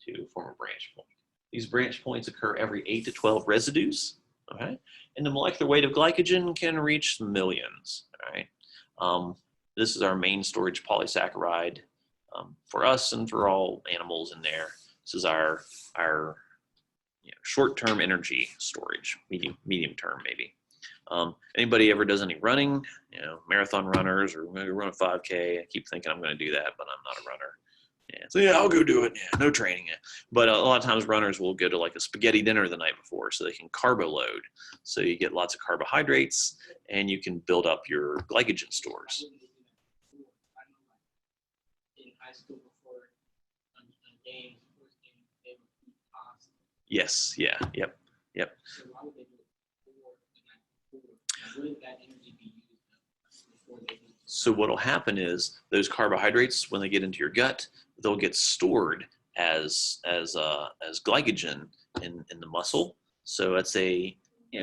to form a branch point. These branch points occur every 8 to 12 residues. Okay, and the molecular weight of glycogen can reach millions. All right, this is our main storage polysaccharide for us and for all animals in there. This is our short-term energy storage, medium term maybe. Anybody ever does any running, marathon runners, or maybe run a 5K? I keep thinking I'm going to do that, but I'm not a runner. Yeah, so I'll go do it. Yeah, no training. But a lot of times runners will go to like a spaghetti dinner the night before so they can carbo load. So you get lots of carbohydrates and you can build up your glycogen stores. In high school before games, they would eat pasta. Yes, yeah, yep. So why would they do it before the night before? Now, wouldn't that energy be used before they do it? So what'll happen is those carbohydrates, when they get into your gut, they'll get stored as glycogen in the muscle. So it's a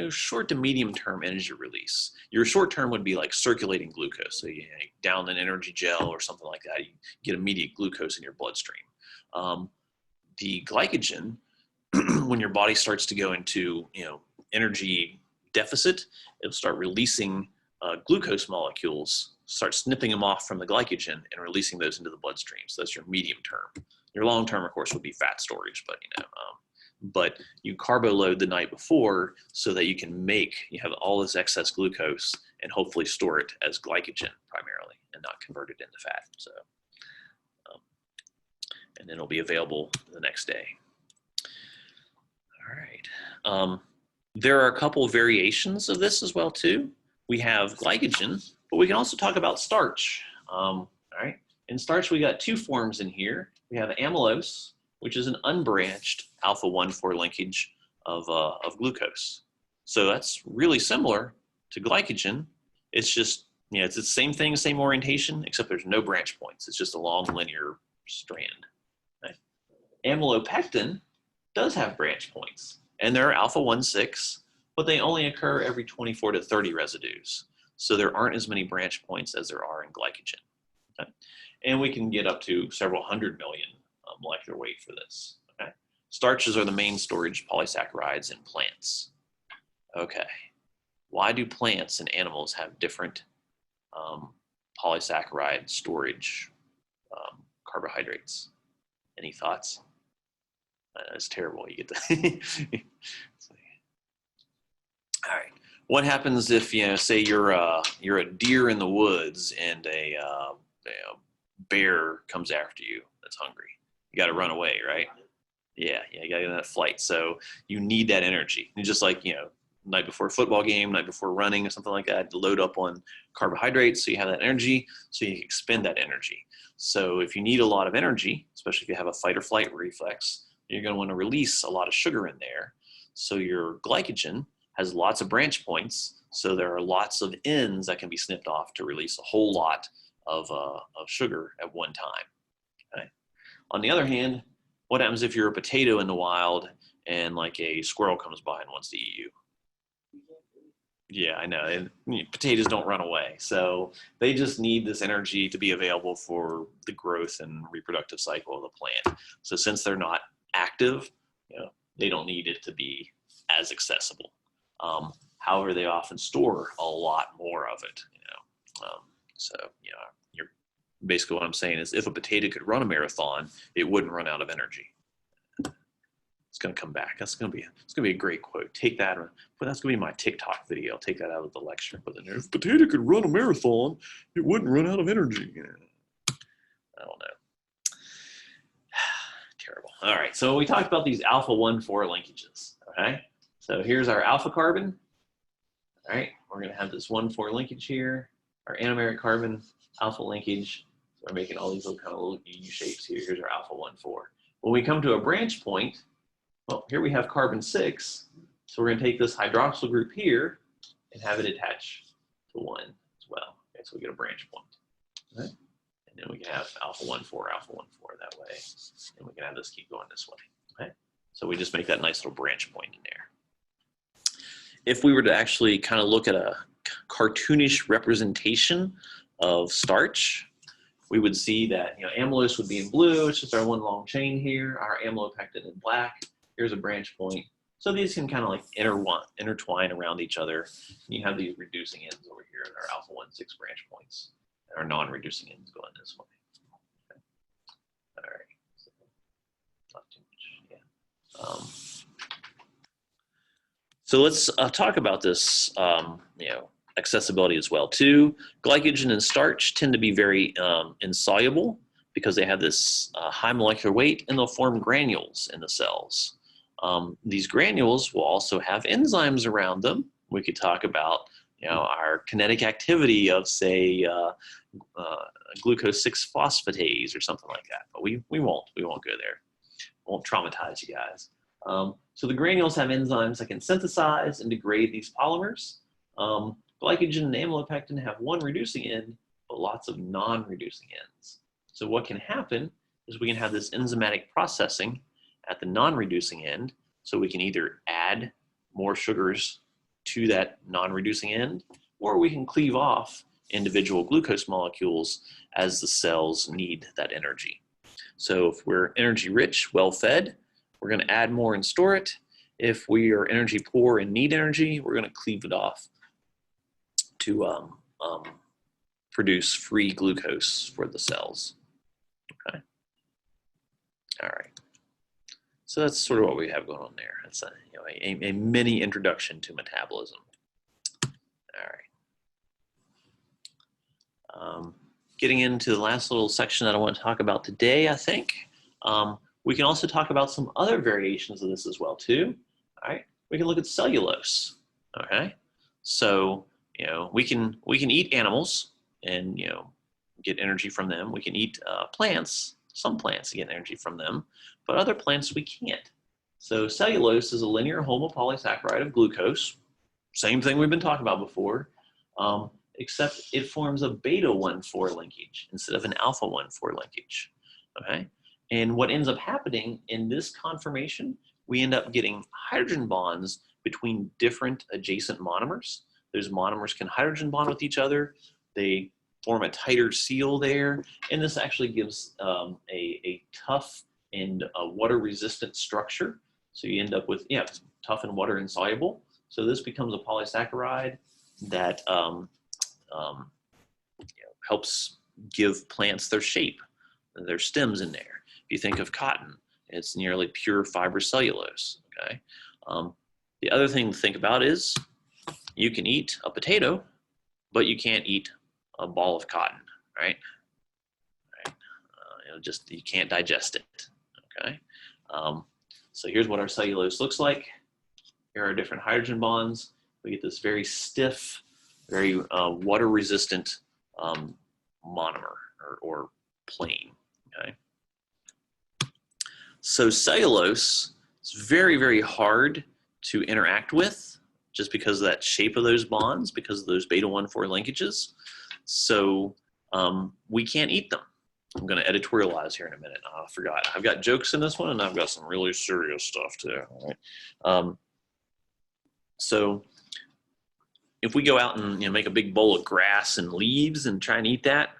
short to medium term energy release. Your short term would be like circulating glucose. So you down an energy gel or something like that, you get immediate glucose in your bloodstream. The glycogen, when your body starts to go into energy deficit, it'll start releasing glucose molecules, start snipping them off from the glycogen and releasing those into the bloodstream. So that's your medium term. Your long term, of course, would be fat storage, but you carbo load the night before so that you have all this excess glucose and hopefully store it as glycogen primarily and not convert it into fat. So, and then it'll be available the next day. All right. There are a couple of variations of this as well too. We have glycogen, but we can also talk about starch. All right. In starch, we got two forms in here. We have amylose, which is an unbranched alpha 1,4 linkage of glucose. So that's really similar to glycogen. It's just, it's the same thing, same orientation, except there's no branch points. It's just a long linear strand. Okay. Amylopectin does have branch points, and they're alpha 1,6, but they only occur every 24 to 30 residues. So there aren't as many branch points as there are in glycogen. Okay. And we can get up to several hundred million molecular weight for this. Okay. Starches are the main storage polysaccharides in plants. Okay. Why do plants and animals have different polysaccharide storage carbohydrates? Any thoughts? It's terrible. You get the all right. What happens if, say you're a deer in the woods and a bear comes after you that's hungry? You got to run away, right? Yeah, you got to get in that flight. So you need that energy. And just like, night before a football game, night before running or something like that, load up on carbohydrates so you have that energy, so you can expend that energy. So if you need a lot of energy, especially if you have a fight or flight reflex, you're going to want to release a lot of sugar in there. So your glycogen has lots of branch points, so there are lots of ends that can be snipped off to release a whole lot of sugar at one time. Okay? On the other hand, what happens if you're a potato in the wild and like a squirrel comes by and wants to eat you? Yeah, I know. And potatoes don't run away. So they just need this energy to be available for the growth and reproductive cycle of the plant. So since they're not active, they don't need it to be as accessible. However, they often store a lot more of it. You're basically, what I'm saying is, if a potato could run a marathon, it wouldn't run out of energy. It's going to come back. It's going to be a great quote. Take that, but that's going to be my TikTok video. I'll take that out of the lecture. But then, if a potato could run a marathon, it wouldn't run out of energy. I don't know. Terrible. All right. So we talked about these alpha 1,4 linkages. Okay. So here's our alpha carbon. All right. We're going to have this 1,4 linkage here. Our anomeric carbon alpha linkage. So we're making all these little U shapes here. Here's our alpha 1,4. When we come to a branch point, well, here we have carbon 6. So we're going to take this hydroxyl group here and have it attach to 1 as well. Okay, so we get a branch point. Okay. And then we can have alpha 1,4 that way. And we can have this keep going this way. Okay. So we just make that nice little branch point in there. If we were to actually kind of look at a cartoonish representation of starch, we would see that amylose would be in blue. It's just our one long chain here. Our amylopectin in black. Here's a branch point. So these can kind of like intertwine around each other. And you have these reducing ends over here, our alpha 1,6 branch points, and our non-reducing ends going this way. Okay. All right. So, not too much. Yeah. So let's talk about this. Accessibility as well too. Glycogen and starch tend to be very insoluble because they have this high molecular weight, and they'll form granules in the cells. These granules will also have enzymes around them. We could talk about our kinetic activity of, say, glucose 6-phosphatase or something like that, but we won't go there. Won't traumatize you guys. So the granules have enzymes that can synthesize and degrade these polymers. Glycogen and amylopectin have one reducing end, but lots of non-reducing ends. So what can happen is we can have this enzymatic processing at the non-reducing end, so we can either add more sugars to that non-reducing end, or we can cleave off individual glucose molecules as the cells need that energy. So if we're energy rich, well-fed, we're going to add more and store it. If we are energy poor and need energy, we're going to cleave it off to produce free glucose for the cells. Okay. All right. So that's sort of what we have going on there. It's a mini introduction to metabolism. All right. Getting into the last little section that I want to talk about today, I think. We can also talk about some other variations of this as well too. All right. We can look at cellulose. Okay. So we can eat animals and get energy from them. We can eat plants, some plants to get energy from them, but other plants we can't. So cellulose is a linear homopolysaccharide of glucose. Same thing we've been talking about before, except it forms a beta 1,4 linkage instead of an alpha 1,4 linkage. Okay, and what ends up happening in this conformation, we end up getting hydrogen bonds between different adjacent monomers. Those monomers can hydrogen bond with each other. They form a tighter seal there, and this actually gives a tough and water-resistant structure. So you end up with, tough and water insoluble. So this becomes a polysaccharide that helps give plants their shape, their stems in there. If you think of cotton, it's nearly pure fibrous cellulose. Okay. The other thing to think about is you can eat a potato, but you can't eat a ball of cotton, right? Just you can't digest it. Okay. So here's what our cellulose looks like. Here are different hydrogen bonds. We get this very stiff, very water-resistant monomer or plane. Okay. So cellulose is very, very hard to interact with just because of that shape of those bonds, because of those beta-1,4 linkages. So we can't eat them. I'm going to editorialize here in a minute. I forgot. I've got jokes in this one, and I've got some really serious stuff too. All right. So if we go out and make a big bowl of grass and leaves and try and eat that,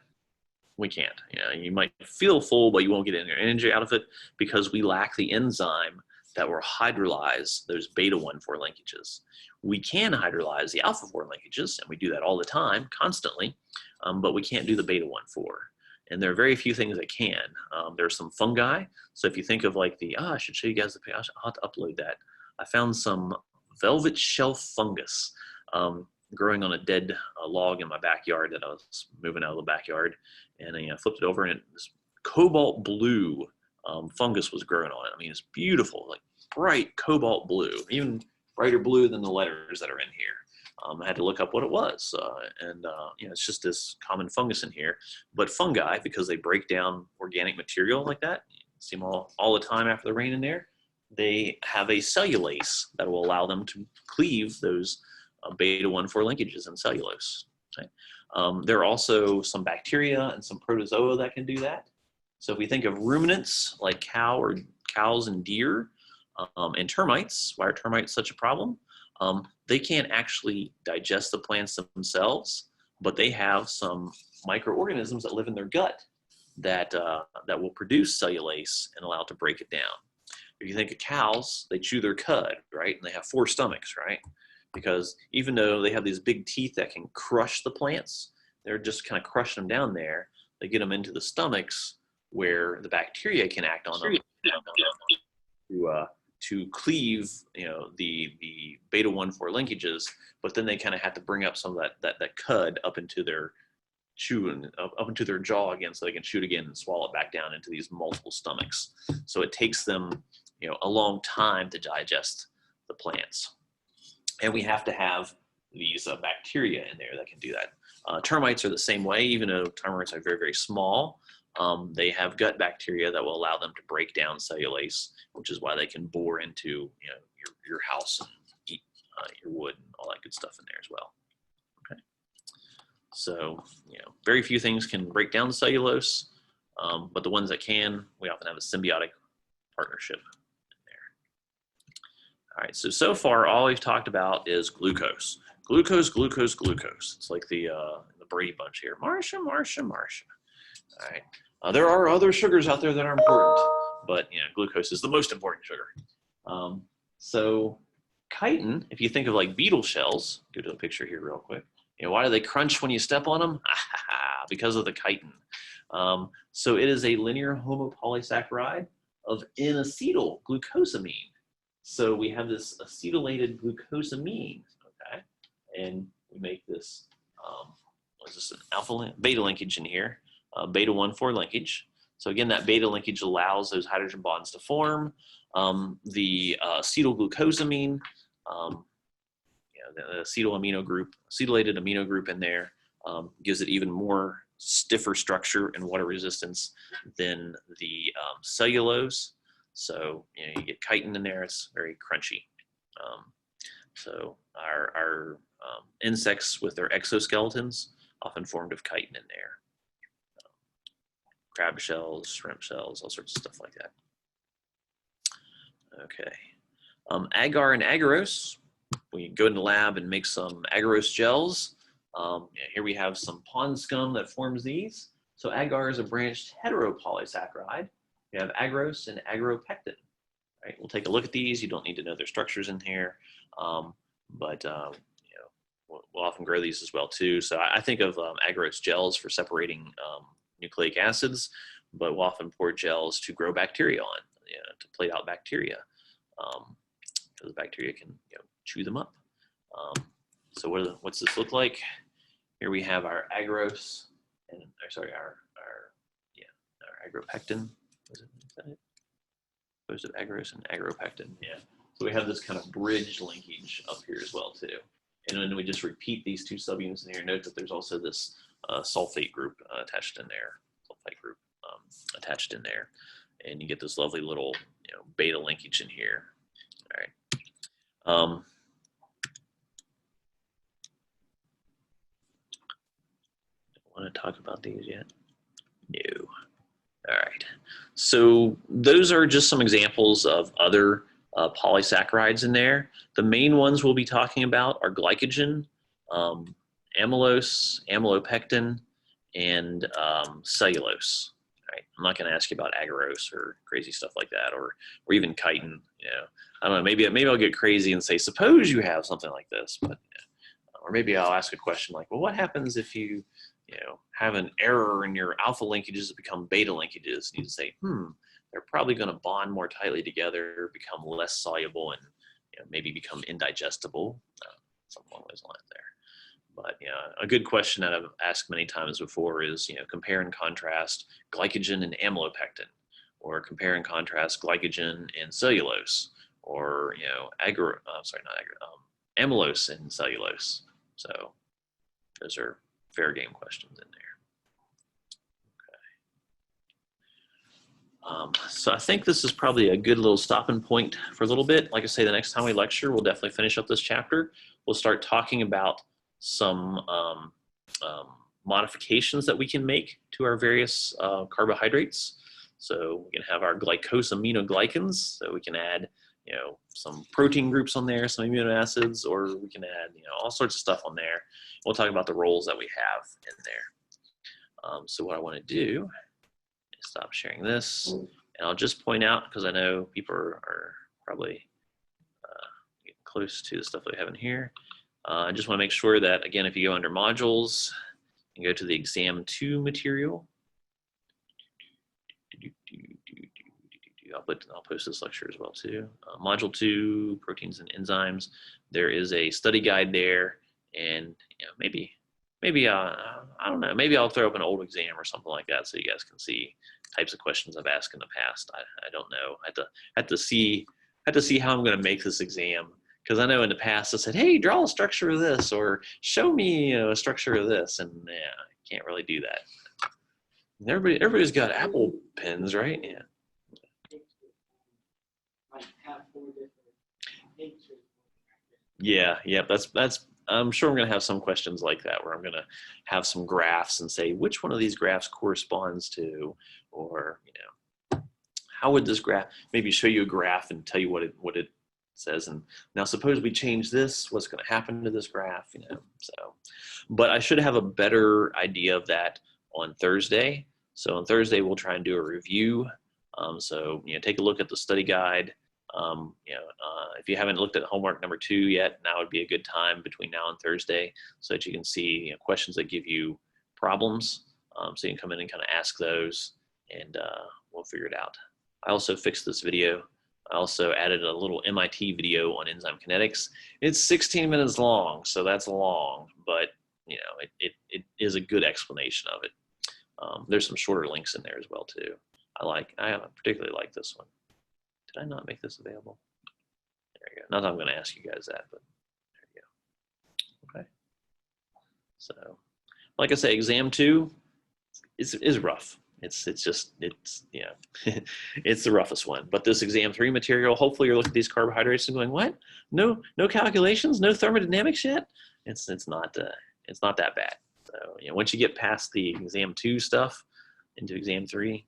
we can't. You might feel full, but you won't get any energy out of it because we lack the enzyme that will hydrolyze those beta-1,4 linkages. We can hydrolyze the alpha-4 linkages, and we do that all the time, constantly, but we can't do the beta-1,4. And there are very few things that can. There are some fungi. So if you think of like I should show you guys the page. I'll have to upload that. I found some velvet shelf fungus growing on a dead log in my backyard that I was moving out of the backyard. And I flipped it over, and this cobalt blue fungus was growing on it. I mean, it's beautiful, like bright cobalt blue, even brighter blue than the letters that are in here. I had to look up what it was, and it's just this common fungus in here. But fungi, because they break down organic material like that, you see them all the time after the rain in there, they have a cellulase that will allow them to cleave those beta-1,4 linkages in cellulose. Okay? There are also some bacteria and some protozoa that can do that. So if we think of ruminants like cows and deer and termites, why are termites such a problem? They can't actually digest the plants themselves, but they have some microorganisms that live in their gut that will produce cellulase and allow it to break it down. If you think of cows, they chew their cud, right? And they have 4 stomachs, right? Because even though they have these big teeth that can crush the plants, they're just kind of crushing them down there. They get them into the stomachs where the bacteria can act on them to cleave, the beta-1,4 linkages, but then they kind of have to bring up some of that cud up into their up into their jaw again, so they can chew it again and swallow it back down into these multiple stomachs. So it takes them, a long time to digest the plants, and we have to have these bacteria in there that can do that. Termites are the same way, even though termites are very, very small. They have gut bacteria that will allow them to break down cellulase, which is why they can bore into your house and eat your wood and all that good stuff in there as well. Okay, so very few things can break down the cellulose, but the ones that can, we often have a symbiotic partnership in there. All right, so far all we've talked about is glucose. Glucose, glucose, glucose. It's like the Brady Bunch here. Marcia, Marcia, Marcia. All right. There are other sugars out there that are important, but glucose is the most important sugar. So chitin, if you think of like beetle shells, go to the picture here real quick. Why do they crunch when you step on them? Because of the chitin. So it is a linear homopolysaccharide of N-acetyl glucosamine. So we have this acetylated glucosamine, okay, and we make this. What's this? An beta linkage in here. Beta-1,4 linkage. So again, that beta linkage allows those hydrogen bonds to form. The acetylglucosamine, the acetylated amino group in there gives it even more stiffer structure and water resistance than the cellulose. So you get chitin in there, it's very crunchy. So our insects with their exoskeletons often formed of chitin in there. Crab shells, shrimp shells, all sorts of stuff like that. Okay. Agar and agarose, we go in the lab and make some agarose gels. Here we have some pond scum that forms these. So agar is a branched heteropolysaccharide. We have agarose and agaropectin. Right? We'll take a look at these. You don't need to know their structures in here. but we'll often grow these as well too. So I think of agarose gels for separating nucleic acids, but we'll often pour gels to grow bacteria on, to plate out bacteria, because bacteria can chew them up. So what's this look like? Here we have our agarose and our agropectin. Is that it? Composed of agarose and agropectin. Yeah. So we have this kind of bridge linkage up here as well too. And then we just repeat these two subunits in here. Note that there's also this sulfate group attached in there. Attached in there, and you get this lovely little beta linkage in here. All right. Don't want to talk about these yet. No. All right. So those are just some examples of other polysaccharides in there. The main ones we'll be talking about are glycogen, amylose, amylopectin, and cellulose. Right. I'm not going to ask you about agarose or crazy stuff like that, or even chitin. I don't know. Maybe I'll get crazy and say, suppose you have something like this, but or maybe I'll ask a question like, well, what happens if you have an error in your alpha linkages that become beta linkages? And you say, they're probably going to bond more tightly together, become less soluble, and maybe become indigestible. Something along those lines there. But a good question that I've asked many times before is, compare and contrast glycogen and amylopectin, or compare and contrast glycogen and cellulose, or amylose and cellulose. So those are fair game questions in there. Okay. So I think this is probably a good little stopping point for a little bit. Like I say, the next time we lecture, we'll definitely finish up this chapter. We'll start talking about some modifications that we can make to our various carbohydrates. So we can have our glycosaminoglycans, so we can add some protein groups on there, some amino acids, or we can add all sorts of stuff on there. We'll talk about the roles that we have in there. So what I want to do is stop sharing this, and I'll just point out, because I know people are probably getting close to the stuff that we have in here. I just want to make sure that, again, if you go under modules and go to the exam 2 material, I'll post this lecture as well too. Module 2, proteins and enzymes. There is a study guide there, and maybe I don't know. Maybe I'll throw up an old exam or something like that, so you guys can see types of questions I've asked in the past. I don't know. I have to see how I'm going to make this exam. Because I know in the past I said, hey, draw a structure of this, or show me a structure of this, and I can't really do that. And everybody's got Apple pens, right? Yeah. Yeah. That's. I'm sure I'm going to have some questions like that, where I'm going to have some graphs and say which one of these graphs corresponds to, or how would this graph, maybe show you a graph and tell you what it says, and now suppose we change this, what's going to happen to this graph, so. But I should have a better idea of that on Thursday. So on Thursday we'll try and do a review. So take a look at the study guide. If you haven't looked at homework number 2 yet, now would be a good time between now and Thursday, so that you can see questions that give you problems. So you can come in and kind of ask those, and we'll figure it out. I also fixed this video. I also added a little MIT video on enzyme kinetics. It's 16 minutes long, so that's long, but it is a good explanation of it. There's some shorter links in there as well too. I particularly like this one. Did I not make this available? There you go. Not that I'm going to ask you guys that, but there you go. Okay. So, like I say, exam 2 is rough. It's it's the roughest one. But this exam 3 material, hopefully you're looking at these carbohydrates and going, what? No calculations, no thermodynamics yet? It's not that bad. So once you get past the exam 2 stuff into exam 3,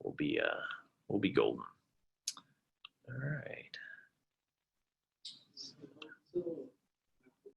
we'll be golden. All right.